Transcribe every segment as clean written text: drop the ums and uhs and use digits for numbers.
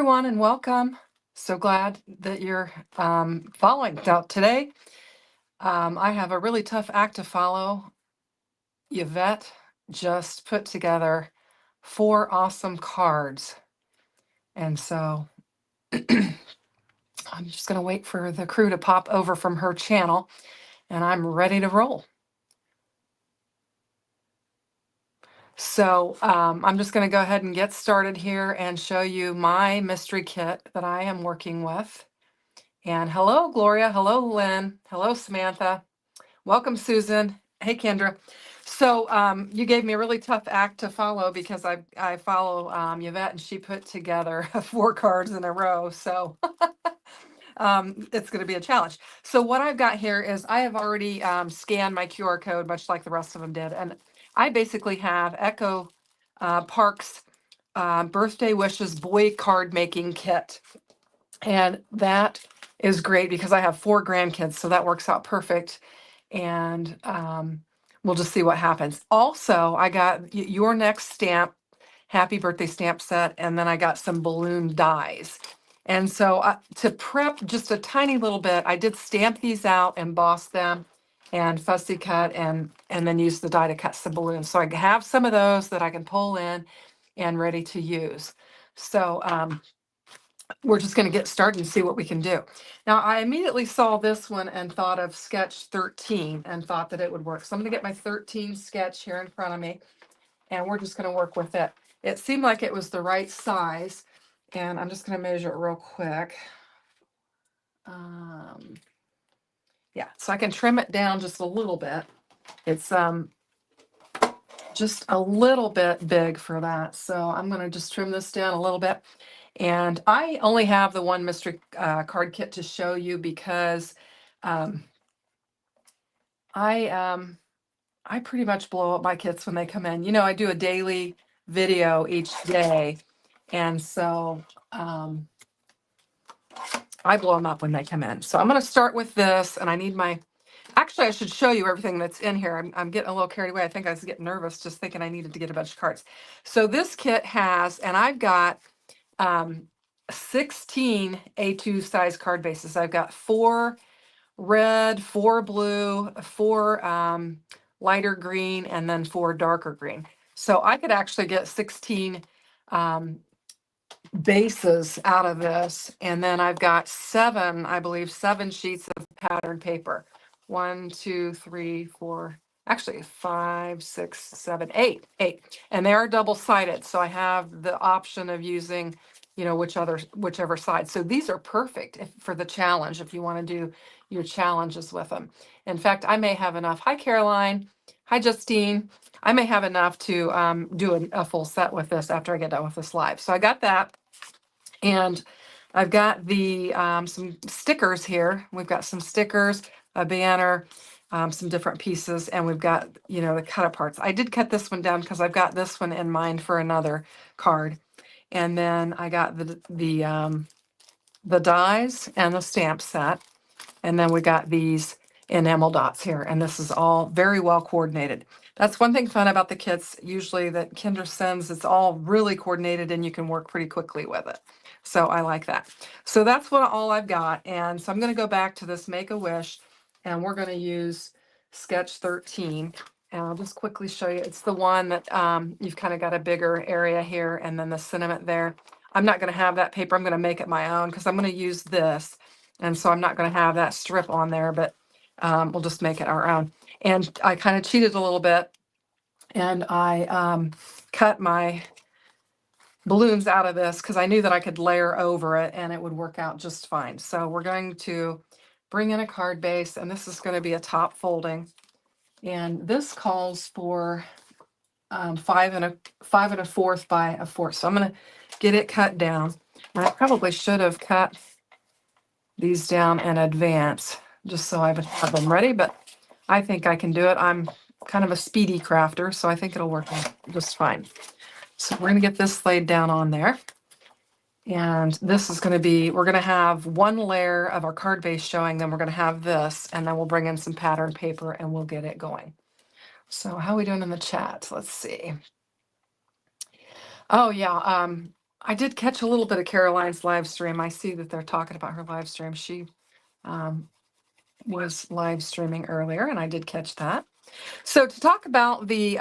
everyone, and welcome. So glad that you're following. Now, today, I have a really tough act to follow. Yvette just put together 4 awesome cards. And so I'm just going to wait for the crew to pop over from her channel, and I'm ready to roll. So I'm just going to go ahead and get started here and show you my mystery kit that I am working with. And hello, Gloria. Hello, Lynn. Hello, Samantha. Welcome, Susan. Hey, Kendra. So you gave me a really tough act to follow because I follow Yvette, and she put together 4 cards in a row. So it's going to be a challenge. So what I've got here is I have already scanned my QR code, much like the rest of them did. And I basically have Echo Park's Birthday Wishes Boy Card Making Kit. And that is great because I have 4 grandkids, so that works out perfect. And we'll just see what happens. Also, I got your next stamp, happy birthday stamp set, and then I got some balloon dies. And so to prep just a tiny little bit, I did stamp these out, emboss them, and fussy cut, and then use the die to cut some balloons. So I have some of those that I can pull in and ready to use. So we're just going to get started and see what we can do. Now, I immediately saw this one and thought of sketch 13 and thought that it would work. So I'm going to get my 13 sketch here in front of me, and we're just going to work with it. It seemed like it was the right size, and I'm just going to measure it real quick. Yeah, so I can trim it down just a little bit. It's just a little bit big for that. So I'm going to just trim this down a little bit. And I only have the one mystery card kit to show you because I pretty much blow up my kits when they come in. You know, I do a daily video each day, and so I blow them up when they come in. So I'm going to start with this, and I need my. Actually, I should show you everything that's in here. I'm getting a little carried away. I think I was getting nervous just thinking I needed to get a bunch of cards. So this kit has, and I've got 16 A2 size card bases. I've got 4 red, 4 blue, 4 lighter green, and then 4 darker green. So I could actually get 16 bases out of this. And then I've got 7, I believe, 7 sheets of patterned paper. 1, 2, 3, 4, actually 5, 6, 7, 8. And they are double-sided. So I have the option of using, you know, whichever side. So these are perfect for the challenge if you want to do your challenges with them. In fact, I may have enough. Hi, Caroline. Hi, Justine. I may have enough to do a full set with this after I get done with this live. So I got that. And I've got the some stickers here. We've got some stickers, a banner, some different pieces, and we've got, you know, the cut aparts. I did cut this one down because I've got this one in mind for another card. And then I got the dies and the stamp set. And then we got these enamel dots here, and this is all very well coordinated. That's one thing fun about the kits usually that Kendra sends. It's all really coordinated and you can work pretty quickly with it. So I like that. So that's all I've got. And so I'm going to go back to this Make-A-Wish, and we're going to use sketch 13. And I'll just quickly show you. It's the one that you've kind of got a bigger area here and then the sentiment there. I'm not going to have that paper. I'm going to make it my own because I'm going to use this. And so I'm not going to have that strip on there, but we'll just make it our own. And I kind of cheated a little bit, and I cut my balloons out of this because I knew that I could layer over it and it would work out just fine. So we're going to bring in a card base, and this is going to be a top folding. And this calls for 5 1/4 by 1/4. So I'm going to get it cut down. And I probably should have cut these down in advance just so I would have them ready, but I think I can do it. I'm kind of a speedy crafter, so I think it'll work out just fine. So we're going to get this laid down on there. And this is going to be, we're going to have 1 layer of our card base showing, then we're going to have this, and then we'll bring in some pattern paper and we'll get it going. So how are we doing in the chat? Let's see. Oh yeah, I did catch a little bit of Caroline's live stream. I see that they're talking about her live stream. She um, was live streaming earlier, and I did catch that. So to talk about the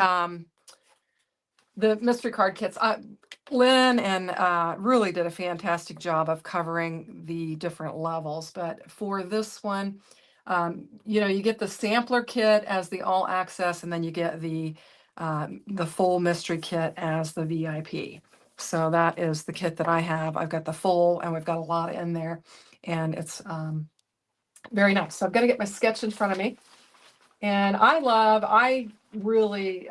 mystery card kits, Lynn and really did a fantastic job of covering the different levels. But for this one, you get the sampler kit as the all access, and then you get the full mystery kit as the VIP. So that is the kit that I have. I've got the full, and we've got a lot in there, and it's very nice. So I'm going to get my sketch in front of me. And I really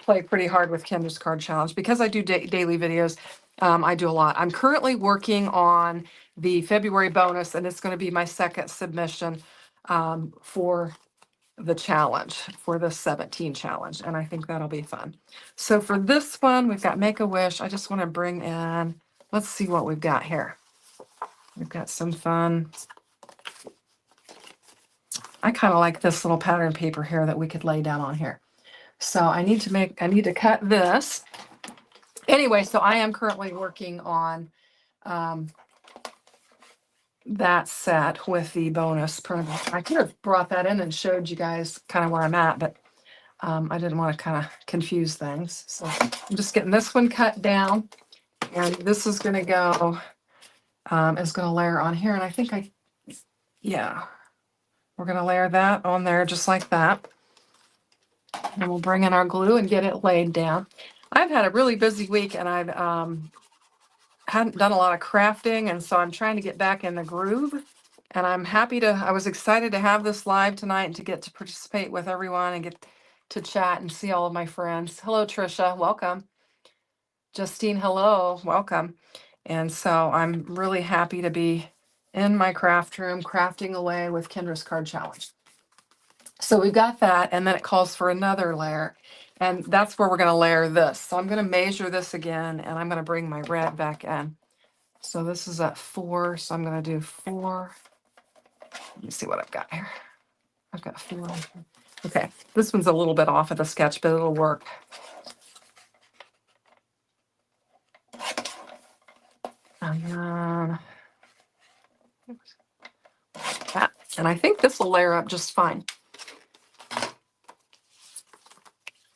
play pretty hard with Kendra's Card Challenge because I do daily videos. I do a lot. I'm currently working on the February bonus, and it's going to be my second submission for the challenge, for the 17 challenge. And I think that'll be fun. So for this one, we've got Make a Wish. I just want to bring in, let's see what we've got here. We've got some fun. I kind of like this little pattern paper here that we could lay down on here. So I need to cut this. Anyway, so I am currently working on that set with the bonus printable. I could have brought that in and showed you guys kind of where I'm at, but I didn't want to kind of confuse things. So I'm just getting this one cut down, and this is going to go, is going to layer on here. And I think yeah, we're going to layer that on there just like that. And we'll bring in our glue and get it laid down. I've had a really busy week, and I've hadn't done a lot of crafting, and so I'm trying to get back in the groove. And I was excited to have this live tonight and to get to participate with everyone and get to chat and see all of my friends. Hello, Trisha, welcome. Justine, hello, welcome. And so I'm really happy to be in my craft room, crafting away with Kendra's Card Challenge. So we've got that, and then it calls for another layer, and that's where we're going to layer this. So I'm going to measure this again, and I'm going to bring my red back in. So this is at 4, so I'm going to do 4. Let me see what I've got here. I've got 4. Okay, this one's a little bit off of the sketch, but it'll work. And then that, and I think this will layer up just fine.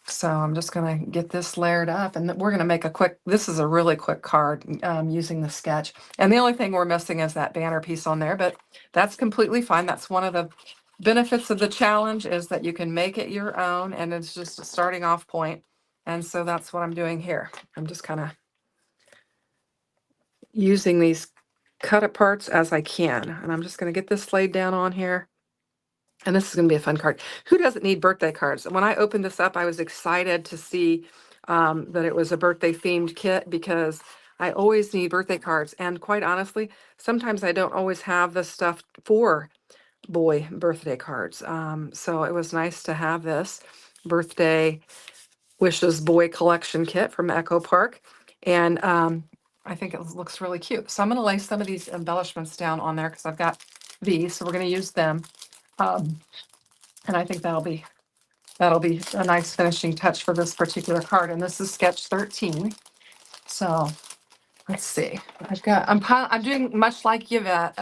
So I'm just going to get this layered up, and we're going to make this is a really quick card using the sketch. And the only thing we're missing is that banner piece on there, but that's completely fine. That's one of the benefits of the challenge, is that you can make it your own, and it's just a starting off point. And so that's what I'm doing here. I'm just kind of using these cut aparts as I can. And I'm just going to get this laid down on here. And this is going to be a fun card. Who doesn't need birthday cards? When I opened this up, I was excited to see that it was a birthday themed kit, because I always need birthday cards. And quite honestly, sometimes I don't always have the stuff for boy birthday cards. So it was nice to have this birthday wishes boy collection kit from Echo Park. And I think it looks really cute. So I'm going to lay some of these embellishments down on there because I've got these. So we're going to use them. And I think that'll be a nice finishing touch for this particular card. And this is sketch 13. So let's see. I'm doing much like Yvette.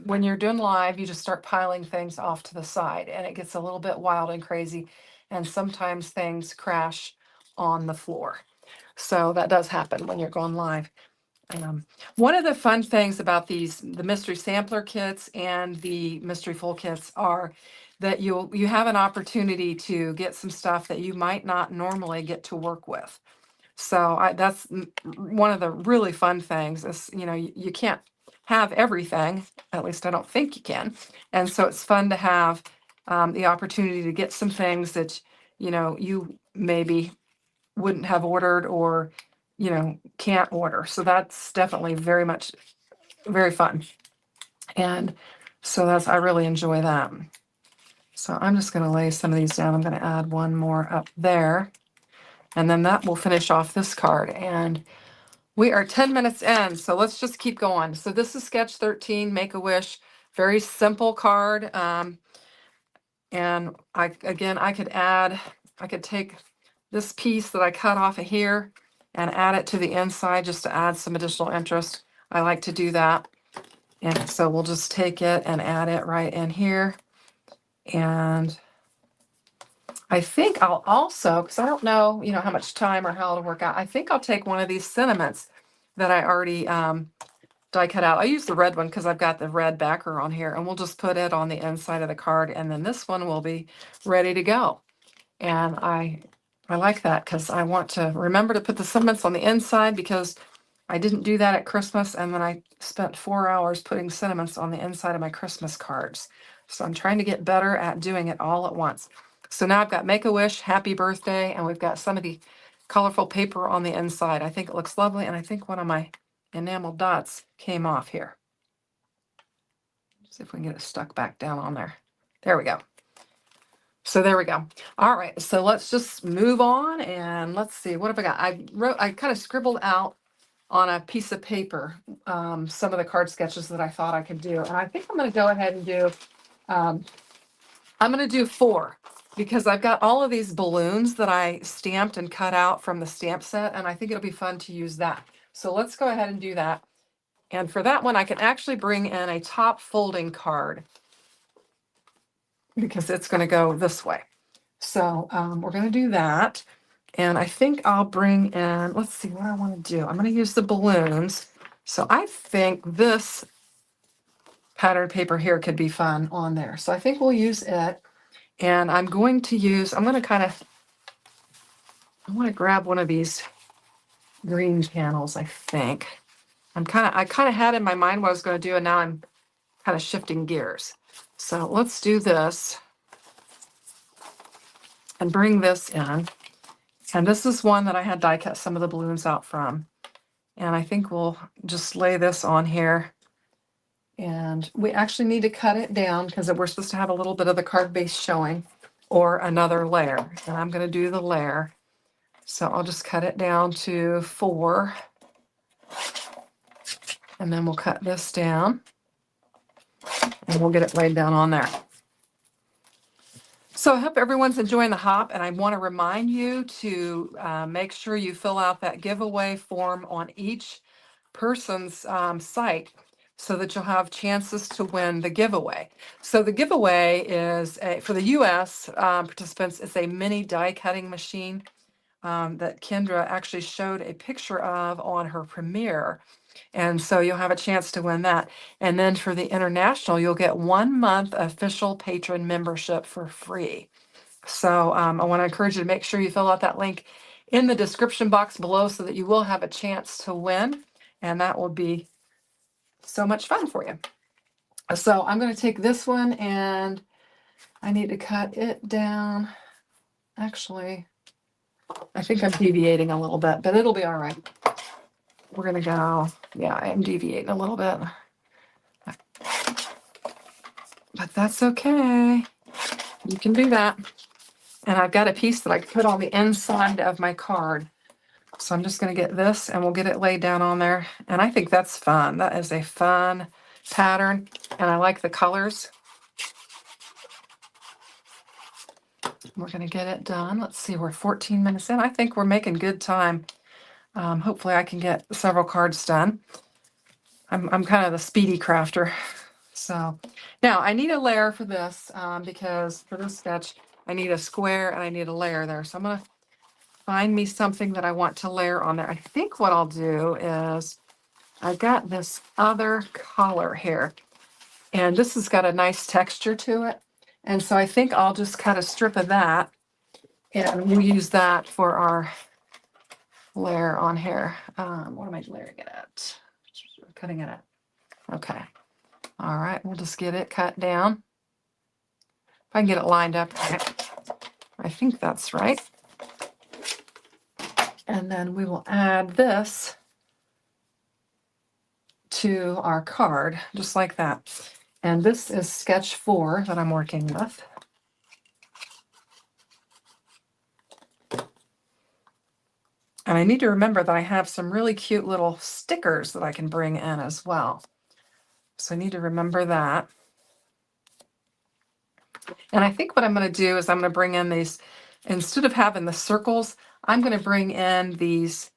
When you're doing live, you just start piling things off to the side, and it gets a little bit wild and crazy. And sometimes things crash on the floor. So that does happen when you're going live. One of the fun things about the mystery sampler kits and the mystery full kits are that you have an opportunity to get some stuff that you might not normally get to work with. So that's one of the really fun things is, you can't have everything, at least I don't think you can. And so it's fun to have the opportunity to get some things that, you maybe wouldn't have ordered or, can't order. So that's definitely very fun. And so I really enjoy that. So I'm just going to lay some of these down. I'm going to add one more up there. And then that will finish off this card. And we are 10 minutes in, so let's just keep going. So this is sketch 13, Make a Wish. Very simple card. And I could take this piece that I cut off of here and add it to the inside just to add some additional interest. I like to do that. And so we'll just take it and add it right in here. And I think I'll also, because I don't know, how much time or how it'll work out, I think I'll take one of these sentiments that I already die cut out. I use the red one because I've got the red backer on here, and we'll just put it on the inside of the card, and then this one will be ready to go. And I like that because I want to remember to put the sentiments on the inside, because I didn't do that at Christmas, and then I spent 4 hours putting sentiments on the inside of my Christmas cards. So I'm trying to get better at doing it all at once. So now I've got Make-A-Wish, Happy Birthday, and we've got some of the colorful paper on the inside. I think it looks lovely, and I think one of my enamel dots came off here. See if we can get it stuck back down on there. There we go. So there we go. All right, so let's just move on, and let's see, what have I got? I kind of scribbled out on a piece of paper some of the card sketches that I thought I could do. And I think I'm going to go ahead and do, I'm going to do 4, because I've got all of these balloons that I stamped and cut out from the stamp set, and I think it'll be fun to use that. So let's go ahead and do that. And for that one, I can actually bring in a top folding card, because it's going to go this way. So we're going to do that. And I think I'll bring in, let's see what I want to do. I'm going to use the balloons. So I think this pattern paper here could be fun on there. So I think we'll use it. And I'm going to I want to grab one of these green panels, I think. I kind of had in my mind what I was going to do, and now I'm kind of shifting gears. So let's do this and bring this in. And this is one that I had die cut some of the balloons out from. And I think we'll just lay this on here. And we actually need to cut it down because we're supposed to have a little bit of the card base showing, or another layer. And I'm going to do the layer. So I'll just cut it down to 4. And then we'll cut this down. And we'll get it laid down on there. So I hope everyone's enjoying the hop, and I want to remind you to make sure you fill out that giveaway form on each person's site, so that you'll have chances to win the giveaway. So the giveaway is for the US participants, it's a mini die cutting machine that Kendra actually showed a picture of on her premiere. And so you'll have a chance to win that. And then for the international, you'll get 1 month official patron membership for free. So I want to encourage you to make sure you fill out that link in the description box below, so that you will have a chance to win. And that will be so much fun for you. So I'm going to take this one, and I need to cut it down. Actually, I think I'm deviating a little bit, but it'll be all right. We're going to go, yeah, I am deviating a little bit. But that's okay. You can do that. And I've got a piece that I put on the inside of my card. So I'm just going to get this, and we'll get it laid down on there. And I think that's fun. That is a fun pattern. And I like the colors. We're going to get it done. Let's see, we're 14 minutes in. I think we're making good time. Hopefully I can get several cards done. I'm kind of the speedy crafter. So now I need a layer for this, because for this sketch, I need a square and I need a layer there. So I'm going to find me something that I want to layer on there. I think what I'll do is I've got this other color here, and this has got a nice texture to it. And so I think I'll just cut a strip of that, and we'll use that for our layer on here. What am I layering it at? Cutting it at. Okay. All right. We'll just get it cut down. If I can get it lined up right. I think that's right. And then we will add this to our card, just like that. And this is sketch 4 that I'm working with. And I need to remember that I have some really cute little stickers that I can bring in as well. So I need to remember that. And I think what I'm going to do is I'm going to bring in these, instead of having the circles, I'm going to bring in these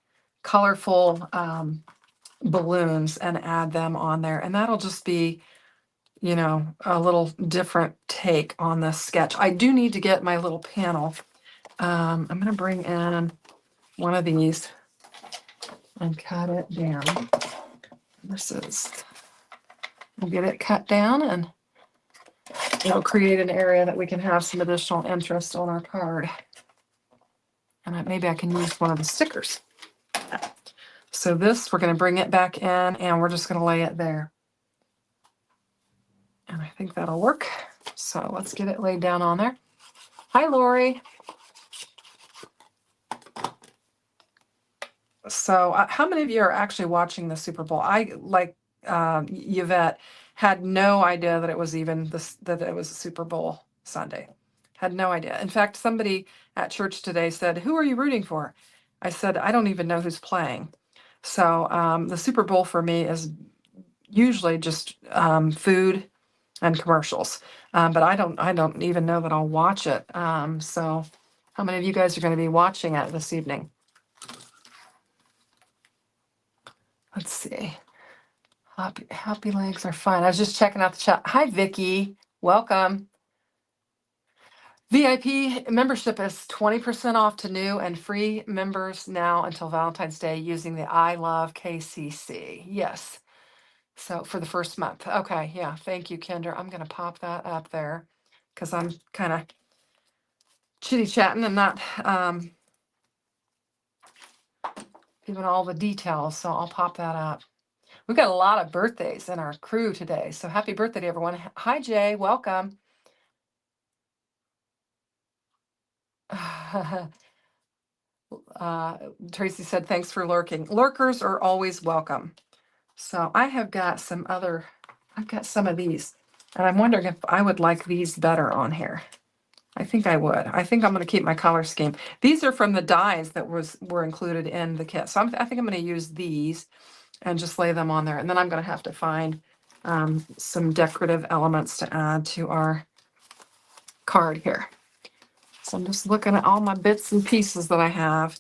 colorful balloons and add them on there. And that'll just be, you know, a little different take on this sketch. I do need to get my little panel. I'm going to bring in one of these and cut it down. We'll get it cut down and it'll create an area that we can have some additional interest on our card. And maybe I can use one of the stickers. So this, we're going to bring it back in and we're just going to lay it there. And I think that'll work. So let's get it laid down on there. Hi, Lori. So how many of you are actually watching the Super Bowl? I, like Yvette, had no idea that it was even this, that it was a Super Bowl Sunday. Had no idea. In fact, somebody at church today said, "Who are you rooting for?" I said, "I don't even know who's playing." So the Super Bowl for me is usually just food and commercials, but I don't even know that I'll watch it. So how many of you guys are going to be watching it this evening? Let's see. Happy legs are fine. I was just checking out the chat. Hi, Vicky. Welcome. VIP membership is 20% off to new and free members now until Valentine's Day using the I Love KCC. Yes. So for the first month. Okay. Yeah. Thank you, Kendra. I'm going to pop that up there because I'm kind of chitty chatting and not giving all the details. So I'll pop that up. We've got a lot of birthdays in our crew today. So happy birthday to everyone. Hi, Jay. Welcome. Tracy said, thanks for lurking. Lurkers are always welcome. So I have got I've got some of these. And I'm wondering if I would like these better on here. I think I would. I think I'm going to keep my color scheme. These are from the dies that were included in the kit. So I think I'm going to use these and just lay them on there. And then I'm going to have to find some decorative elements to add to our card here. So I'm just looking at all my bits and pieces that I have.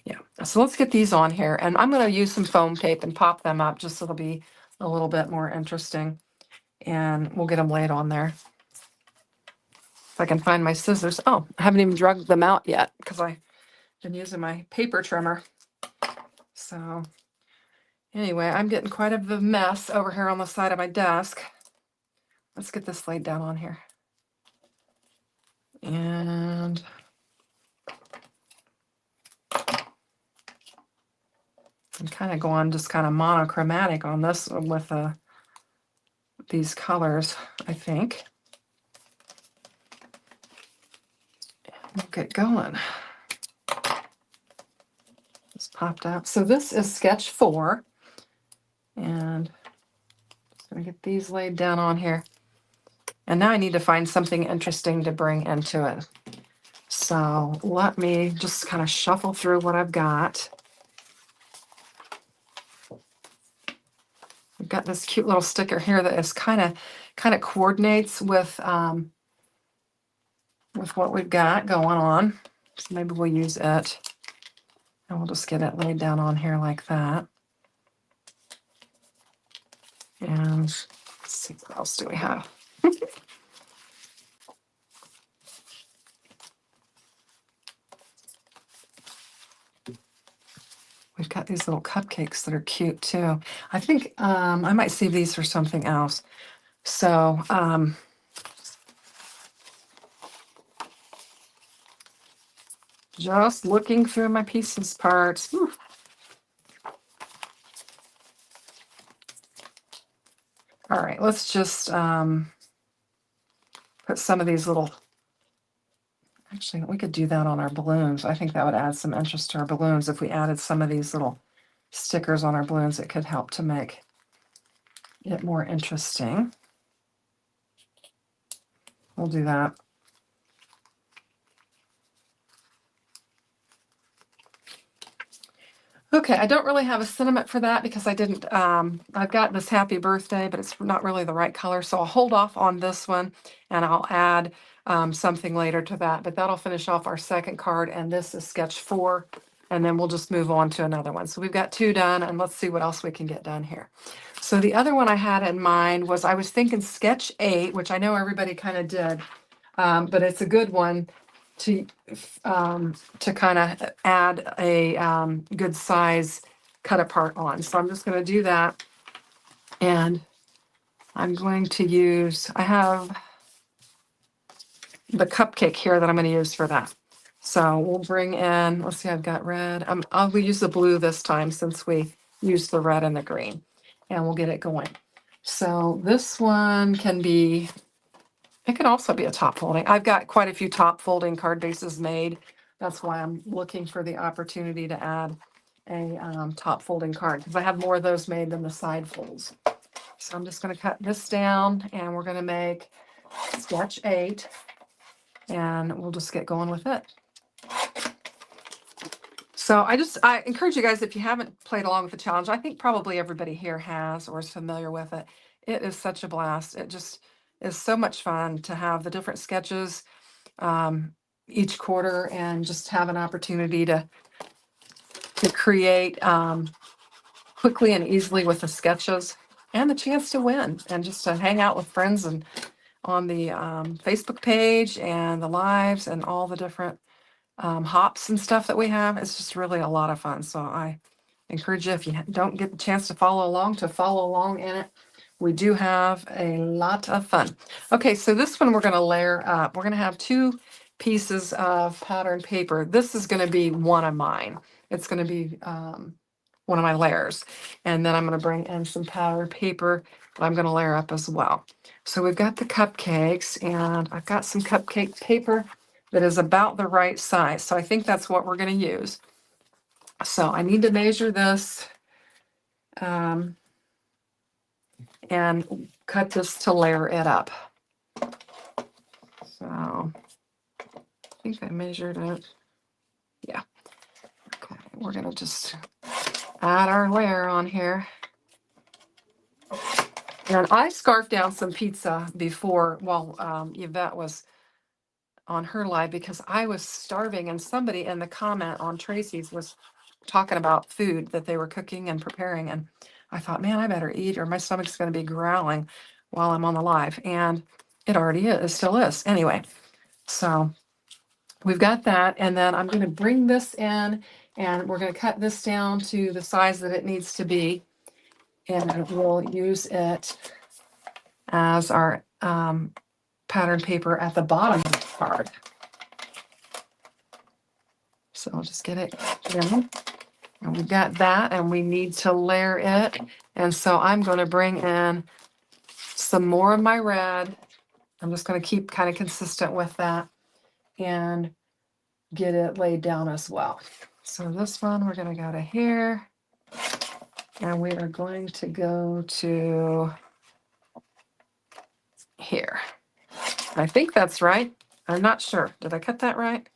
Yeah, so let's get these on here. And I'm going to use some foam tape and pop them up just so it'll be a little bit more interesting. And we'll get them laid on there. If I can find my scissors. Oh, I haven't even dragged them out yet because I've been using my paper trimmer. So anyway, I'm getting quite a mess over here on the side of my desk. Let's get this laid down on here. And I'm kind of going just kind of monochromatic on this with these colors, I think. We'll get going. Just popped up. So this is sketch 4. And just going to get these laid down on here. And now I need to find something interesting to bring into it. So let me just kind of shuffle through what I've got. We've got this cute little sticker here that is kind of coordinates with what we've got going on. So maybe we'll use it. And we'll just get it laid down on here like that. And let's see, what else do we have? We've got these little cupcakes that are cute too. I think I might save these for something else. So just looking through my pieces parts. Whew. All right, let's just put some of these little, actually, we could do that on our balloons. I think that would add some interest to our balloons. If we added some of these little stickers on our balloons, it could help to make it more interesting. We'll do that. Okay, I don't really have a sentiment for that because I didn't, I've got this happy birthday, but it's not really the right color. So I'll hold off on this one and I'll add something later to that, but that'll finish off our second card, and this is sketch 4, and then we'll just move on to another one. So we've got 2 done, and let's see what else we can get done here. So the other one I had in mind was, I was thinking sketch 8, which I know everybody kind of did, but it's a good one to kind of add a good size cut apart on. So I'm just going to do that, and I'm going to use, I have the cupcake here that I'm going to use for that. So we'll bring in, let's see, I've got red. I'll use the blue this time since we used the red and the green, and we'll get it going. So this one can be, it can also be a top folding. I've got quite a few top folding card bases made. That's why I'm looking for the opportunity to add a top folding card, because I have more of those made than the side folds. So I'm just going to cut this down, and we're going to make sketch 8, and we'll just get going with it. So I encourage you guys, if you haven't played along with the challenge, I think probably everybody here has or is familiar with it. It is such a blast. It just is so much fun to have the different sketches each quarter, and just have an opportunity to create quickly and easily with the sketches, and the chance to win, and just to hang out with friends and on the Facebook page and the lives and all the different hops and stuff that we have. It's just really a lot of fun. So I encourage you, if you don't get the chance to follow along in it. We do have a lot of fun. Okay, so this one we're going to layer up. We're going to have 2 pieces of pattern paper. This is going to be one of mine. It's going to be one of my layers. And then I'm going to bring in some pattern paper that I'm going to layer up as well. So we've got the cupcakes, and I've got some cupcake paper that is about the right size. So I think that's what we're going to use. So I need to measure this and cut this to layer it up. So I think I measured it. Yeah. Okay, we're going to just add our layer on here. And I scarfed down some pizza before while Yvette was on her live, because I was starving, and somebody in the comment on Tracy's was talking about food that they were cooking and preparing, and I thought, man, I better eat or my stomach's going to be growling while I'm on the live, and it already is, it still is. Anyway, so we've got that, and then I'm going to bring this in, and we're going to cut this down to the size that it needs to be, and we'll use it as our pattern paper at the bottom of the card. So I'll just get it in. And we've got that, and we need to layer it. And so I'm going to bring in some more of my red. I'm just going to keep kind of consistent with that and get it laid down as well. So this one, we're going to go to here, and we are going to go to here. I think that's right. I'm not sure. Did I cut that right?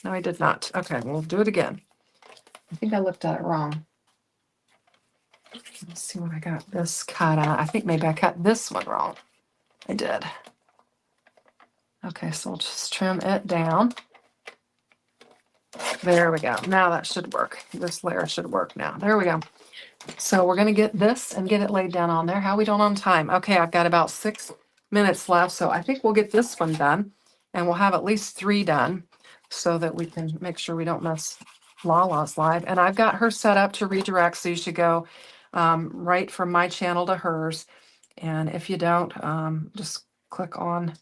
No, I did not. Okay, we'll do it again. I think I looked at it wrong. Let's see what I got this cut at. I think maybe I cut this one wrong. I did. Okay, so we'll just trim it down. There we go. Now that should work. This layer should work now. There we go. So we're going to get this and get it laid down on there. How are we doing on time? Okay, I've got about 6 minutes left, so I think we'll get this one done, and we'll have at least 3 done so that we can make sure we don't miss Lala's live. And I've got her set up to redirect, so you should go right from my channel to hers. And if you don't, just click on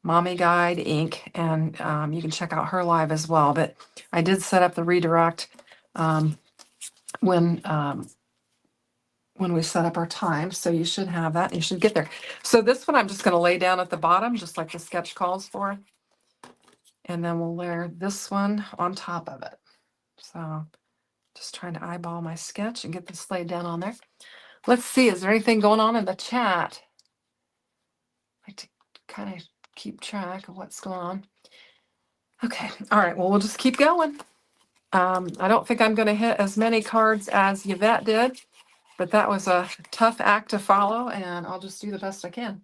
Mommy Guide Inc. and you can check out her live as well. But I did set up the redirect when we set up our time, so you should have that. You should get there. So this one I'm just going to lay down at the bottom, just like the sketch calls for, and then we'll layer this one on top of it. So just trying to eyeball my sketch and get this laid down on there. Let's see, is there anything going on in the chat? I like to kind of keep track of what's going on. Okay, all right, well, we'll just keep going. I don't think I'm going to hit as many cards as Yvette did, but that was a tough act to follow, and I'll just do the best I can.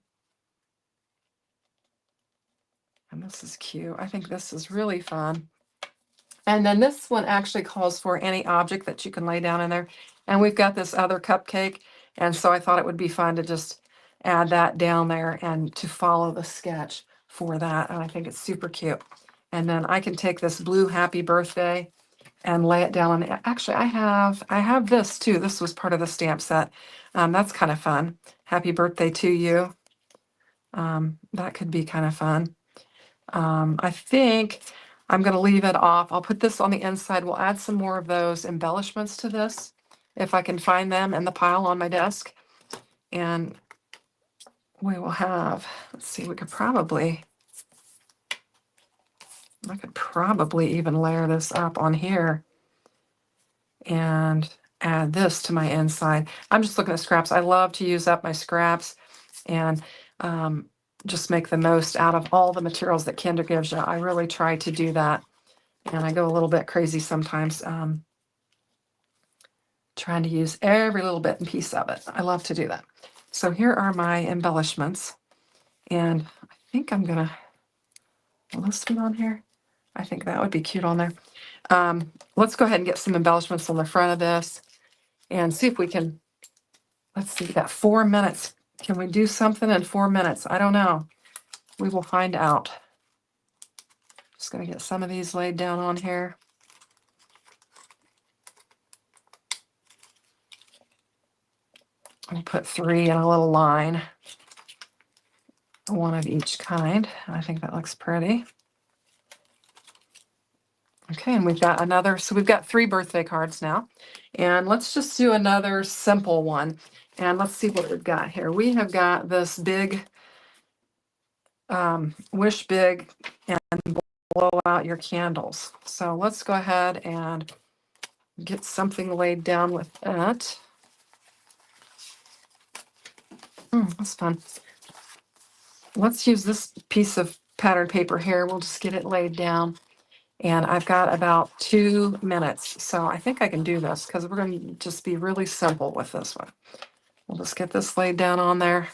And this is cute. I think this is really fun. And then this one actually calls for any object that you can lay down in there. And we've got this other cupcake. And so I thought it would be fun to just add that down there and to follow the sketch for that. And I think it's super cute. And then I can take this blue happy birthday and lay it down. And actually I have this too. This was part of the stamp set. That's kind of fun. Happy birthday to you. That could be kind of fun. I think I'm going to leave it off. I'll put this on the inside. We'll add some more of those embellishments to this if I can find them in the pile on my desk. And we will have, let's see, I could probably even layer this up on here and add this to my inside. I'm just looking at scraps. I love to use up my scraps and just make the most out of all the materials that Kendra gives you. I really try to do that. And I go a little bit crazy sometimes, trying to use every little bit and piece of it. I love to do that. So here are my embellishments. And I think I'm going to list one on here. I think that would be cute on there. Let's go ahead and get some embellishments on the front of this and see if we can, let's see, we got 4 minutes. Can we do something in 4 minutes? I don't know. We will find out. Just going to get some of these laid down on here. I'll put 3 in a little line, one of each kind. I think that looks pretty. Okay, and we've got another, so we've got 3 birthday cards now. And let's just do another simple one. And let's see what we've got here. We have got this big, wish big and blow out your candles. So let's go ahead and get something laid down with that. That's fun. Let's use this piece of pattern paper here. We'll just get it laid down. And I've got about 2 minutes. So I think I can do this because we're going to just be really simple with this one. We'll just get this laid down on there.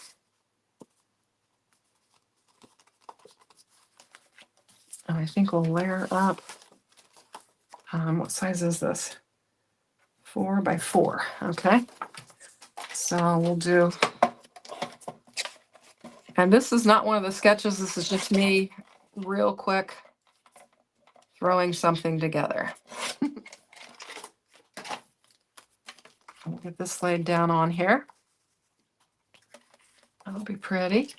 And I think we'll layer up. What size is this? 4 by 4. Okay. So we'll do. And this is not one of the sketches. This is just me real quick throwing something together. We'll get this laid down on here. That'll be pretty.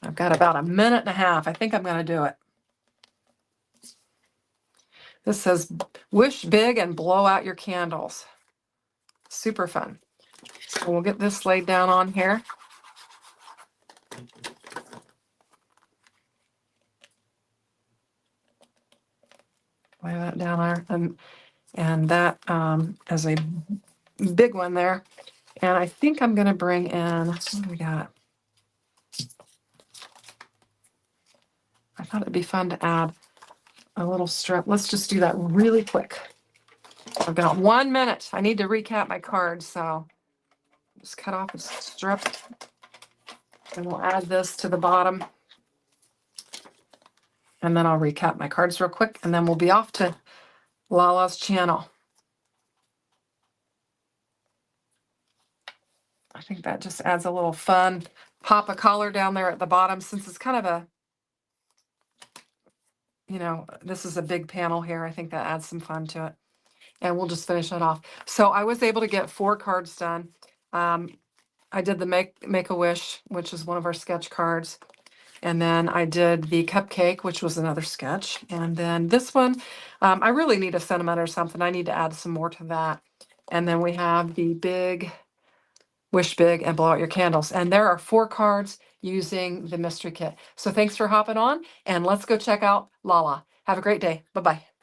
I've got about 1.5 minutes. I think I'm going to do it. This says, wish big and blow out your candles. Super fun. So we'll get this laid down on here. Lay that down there. And that is a big one there. And I think I'm going to bring in, what do we got? I thought it'd be fun to add a little strip. Let's just do that really quick. I've got 1 minute. I need to recap my cards, so just cut off a strip. And we'll add this to the bottom. And then I'll recap my cards real quick, and then we'll be off to Lala's channel. I think that just adds a little fun pop of color down there at the bottom, since it's kind of a, you know, this is a big panel here. I think that adds some fun to it. And we'll just finish it off. So I was able to get 4 cards done. I did the Make-A-Wish, which is one of our sketch cards. And then I did the cupcake, which was another sketch. And then this one, I really need a sentiment or something. I need to add some more to that. And then we have the big, wish big and blow out your candles. And there are 4 cards using the mystery kit. So thanks for hopping on, and let's go check out Lala. Have a great day. Bye-bye.